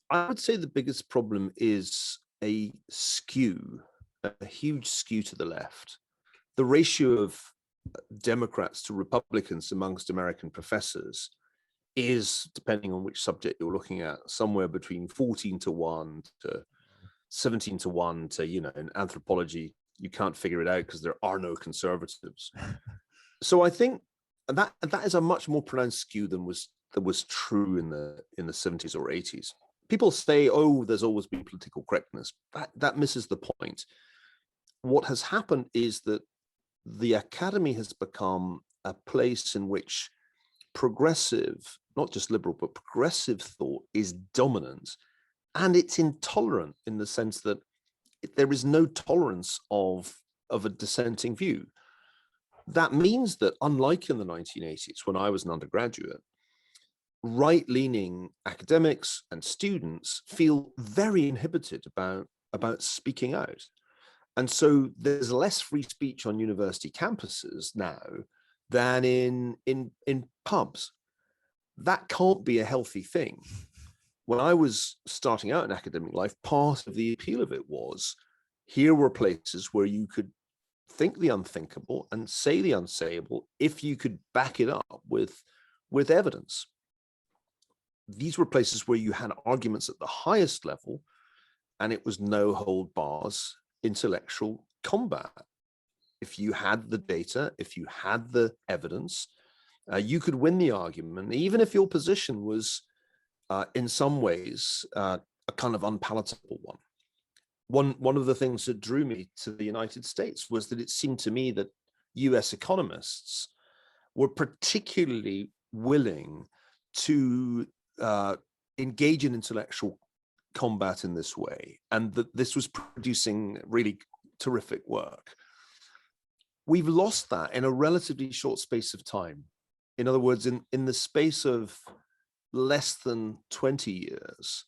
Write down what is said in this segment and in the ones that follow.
I would say the biggest problem is a skew, a huge skew to the left. The ratio of Democrats to Republicans amongst American professors is, depending on which subject you're looking at, somewhere between 14 to 1 to 17 to 1 to, in anthropology, you can't figure it out because there are no conservatives. So I think that is a much more pronounced skew than was true in the 70s or 80s. People say, oh, there's always been political correctness. That misses the point. What has happened is that the academy has become a place in which progressive, not just liberal, but progressive thought is dominant, and it's intolerant in the sense that there is no tolerance of a dissenting view. That means that, unlike in the 1980s, when I was an undergraduate, right-leaning academics and students feel very inhibited about speaking out. And so there's less free speech on university campuses now than in pubs. That can't be a healthy thing. When I was starting out in academic life, part of the appeal of it was, here were places where you could think the unthinkable and say the unsayable if you could back it up with evidence. These were places where you had arguments at the highest level, and it was no hold bars intellectual combat. If you had the data, if you had the evidence, you could win the argument, even if your position was in some ways a kind of unpalatable one. One of the things that drew me to the United States was that it seemed to me that US economists were particularly willing to engage in intellectual combat in this way, and that this was producing really terrific work. We've lost that in a relatively short space of time. In other words, in the space of less than 20 years,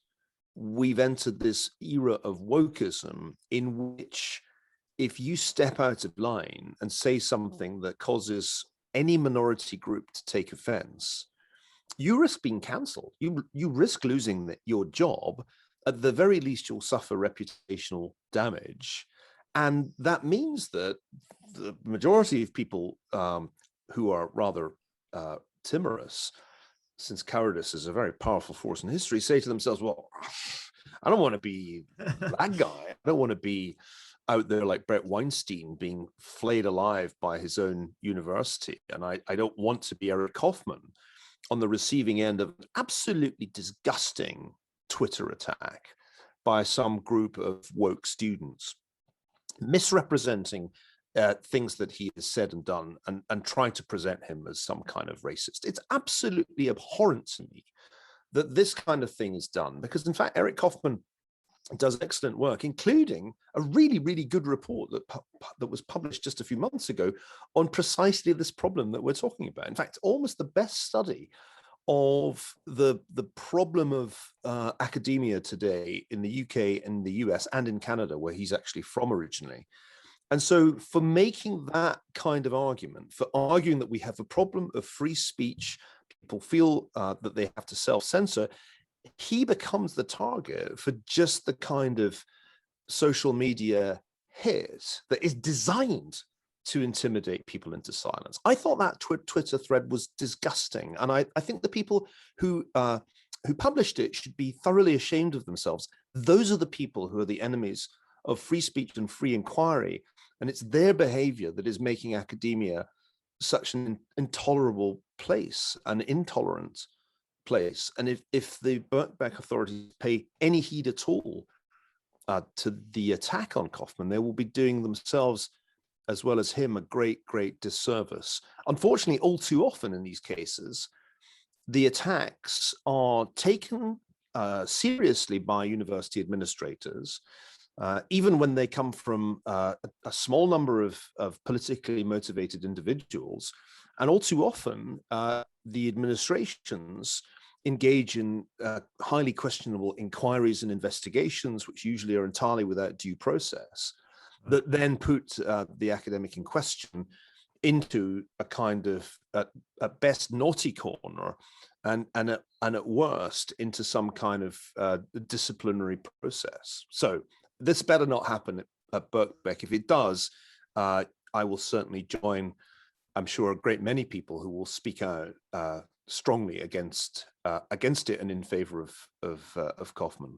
we've entered this era of wokeism in which if you step out of line and say something that causes any minority group to take offense, you risk being cancelled. You risk losing your job. At the very least, you'll suffer reputational damage. And that means that the majority of people who are rather timorous, since cowardice is a very powerful force in history, say to themselves, well, I don't want to be that guy. I don't want to be out there like Bret Weinstein being flayed alive by his own university. And I don't want to be Eric Kaufmann on the receiving end of an absolutely disgusting Twitter attack by some group of woke students, misrepresenting things that he has said and done, and trying to present him as some kind of racist. It's absolutely abhorrent to me that this kind of thing is done, because in fact, Eric Kaufmann does excellent work, including a really, really good report that was published just a few months ago on precisely this problem that we're talking about. In fact, almost the best study of the problem of academia today in the UK and the US and in Canada, where he's actually from originally. And so for making that kind of argument, for arguing that we have a problem of free speech, people feel that they have to self-censor, he becomes the target for just the kind of social media hit that is designed to intimidate people into silence. I thought that Twitter thread was disgusting. And I think the people who published it should be thoroughly ashamed of themselves. Those are the people who are the enemies of free speech and free inquiry. And it's their behavior that is making academia such an intolerable place, an intolerant place. And if the Birkbeck authorities pay any heed at all to the attack on Kaufmann, they will be doing themselves as well as him a great, great disservice. Unfortunately, all too often in these cases, the attacks are taken seriously by university administrators, even when they come from a small number of politically motivated individuals. And all too often, the administrations engage in highly questionable inquiries and investigations, which usually are entirely without due process, that then put the academic in question into a kind of, at best, naughty corner, and at worst into some kind of disciplinary process. So this better not happen at Birkbeck. If it does, I will certainly join, I'm sure, a great many people who will speak out strongly against it and in favor of Kaufmann.